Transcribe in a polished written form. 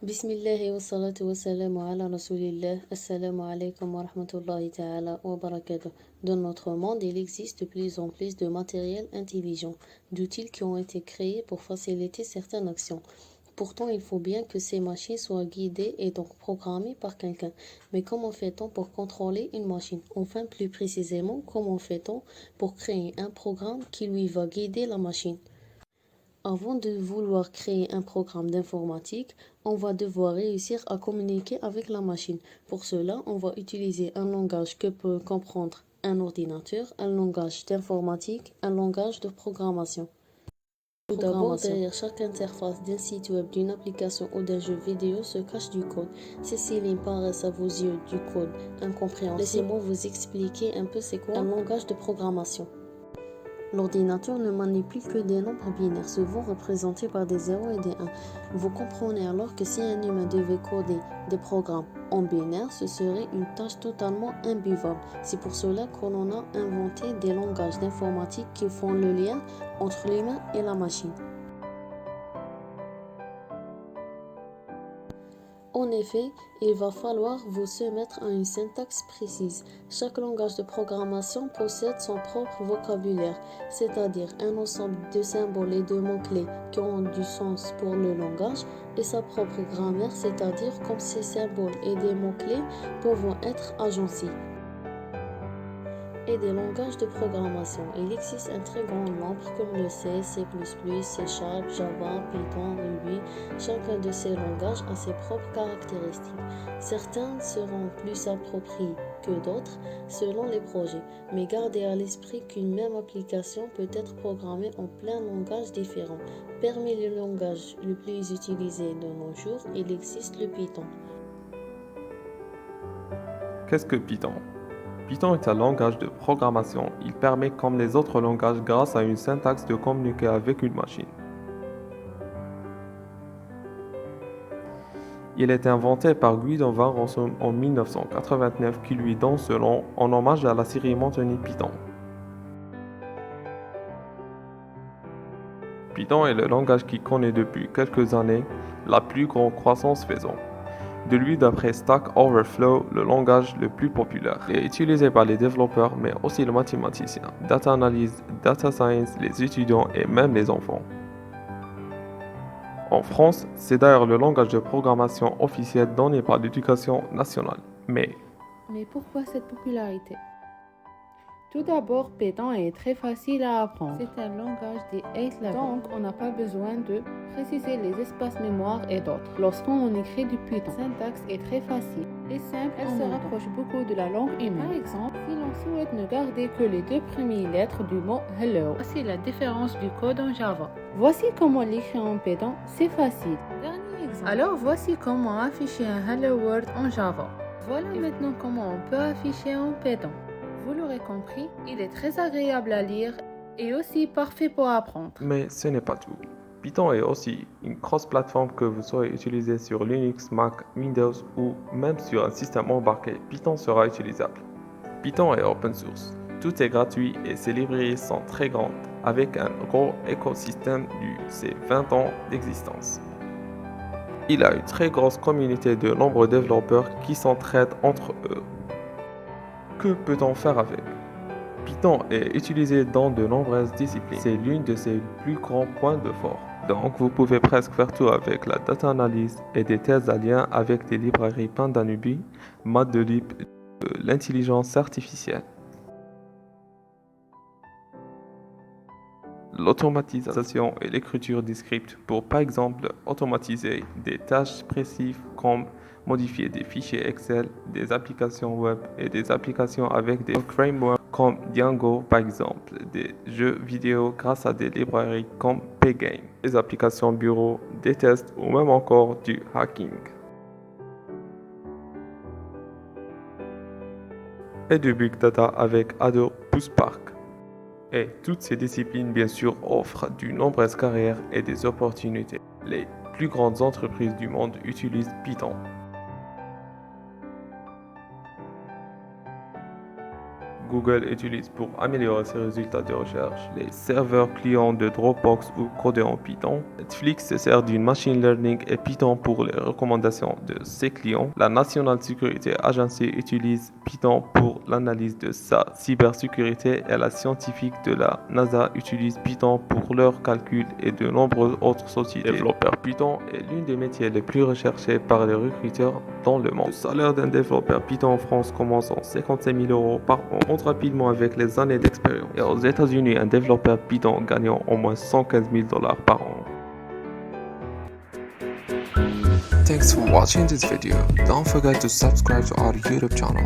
Bismillah wa salatu wa salam ala rasulillah. Assalamu alaikum wa rahmatullahi ta'ala wa barakatuh. Dans notre monde, il existe de plus en plus de matériel intelligent, d'outils qui ont été créés pour faciliter certaines actions. Pourtant, il faut bien que ces machines soient guidées et donc programmées par quelqu'un. Mais comment fait-on pour contrôler une machine? Enfin, plus précisément, comment fait-on pour créer un programme qui lui va guider la machine? Avant de vouloir créer un programme d'informatique, on va devoir réussir à communiquer avec la machine. Pour cela, on va utiliser un langage que peut comprendre un ordinateur, un langage d'informatique, un langage de programmation. Tout d'abord, derrière chaque interface d'un site web, d'une application ou d'un jeu vidéo se cache du code. Ces lignes paraissent à vos yeux du code incompréhensible. Laissez-moi vous expliquer un peu c'est quoi un langage de programmation. L'ordinateur ne manipule que des nombres binaires, souvent représentés par des 0 et des 1. Vous comprenez alors que si un humain devait coder des programmes en binaire, ce serait une tâche totalement imbuvable. C'est pour cela qu'on a inventé des langages d'informatique qui font le lien entre l'humain et la machine. En effet, il va falloir vous soumettre à une syntaxe précise. Chaque langage de programmation possède son propre vocabulaire, c'est-à-dire un ensemble de symboles et de mots-clés qui ont du sens pour le langage, et sa propre grammaire, c'est-à-dire comme ces symboles et des mots-clés peuvent être agencés. Et des langages de programmation. Il existe un très grand nombre comme le C, C++, C Sharp, Java, Python, Ruby. Chacun de ces langages a ses propres caractéristiques. Certains seront plus appropriés que d'autres selon les projets, mais gardez à l'esprit qu'une même application peut être programmée en plein langage différent. Parmi les langages les plus utilisés de nos jours, il existe le Python. Qu'est-ce que Python? Python est un langage de programmation. Il permet, comme les autres langages, grâce à une syntaxe, de communiquer avec une machine. Il a été inventé par Guido van Rossum en 1989 qui lui donne ce nom en hommage à la série maintenue Python. Python est le langage qui connaît depuis quelques années la plus grande croissance faisant de lui d'après Stack Overflow, le langage le plus populaire. Il est utilisé par les développeurs mais aussi les mathématiciens, data analyst, data science, les étudiants et même les enfants. En France, c'est d'ailleurs le langage de programmation officiel donné par l'éducation nationale. Mais pourquoi cette popularité? Tout d'abord, Python est très facile à apprendre. C'est un langage des 8 levels, donc on n'a pas besoin de préciser les espaces mémoire et d'autres. Lorsqu'on écrit du Python, la syntaxe est très facile et simple. Elle se rapproche beaucoup de la langue humaine. Par exemple, si l'on souhaite ne garder que les 2 premières lettres du mot hello, voici la différence du code en Java. Voici comment l'écrire en Python, c'est facile. Dernier exemple. Alors voici comment afficher un hello world en Java. Voilà maintenant comment on peut afficher en Python. Vous l'aurez compris, il est très agréable à lire et aussi parfait pour apprendre. Mais ce n'est pas tout. Python est aussi une cross-plateforme que vous saurez utiliser sur Linux, Mac, Windows ou même sur un système embarqué. Python sera utilisable. Python est open source. Tout est gratuit et ses librairies sont très grandes avec un gros écosystème de ses 20 ans d'existence. Il a une très grosse communauté de nombreux développeurs qui s'entraident entre eux. Que peut-on faire avec? Python est utilisé dans de nombreuses disciplines. C'est l'une de ses plus grands points de force. Donc vous pouvez presque faire tout avec la data analyse et des tests à lien avec des librairies Pandanube, Matplotlib, de l'intelligence artificielle. L'automatisation et l'écriture des scripts pour par exemple automatiser des tâches précises comme modifier des fichiers Excel, des applications web et des applications avec des frameworks comme Django par exemple, des jeux vidéo grâce à des librairies comme Pgame, des applications bureau, des tests ou même encore du hacking. Et du big data avec Hadoop ou Spark. Et toutes ces disciplines, bien sûr, offrent de nombreuses carrières et des opportunités. Les plus grandes entreprises du monde utilisent Python. Google utilise pour améliorer ses résultats de recherche, les serveurs clients de Dropbox ou codés en Python. Netflix se sert d'une machine learning et Python pour les recommandations de ses clients. La National Security Agency utilise Python pour l'analyse de sa cybersécurité et la scientifique de la NASA utilise Python pour leurs calculs et de nombreuses autres sociétés. Développeur Python est l'une des métiers les plus recherchés par les recruteurs dans le monde. Le salaire d'un développeur Python en France commence en 55 000 € par an, monte rapidement avec les années d'expérience. Et aux États-Unis, un développeur Python gagnant au moins 115 000 $ par an. Thanks for watching this video. Don't forget to subscribe to our YouTube channel.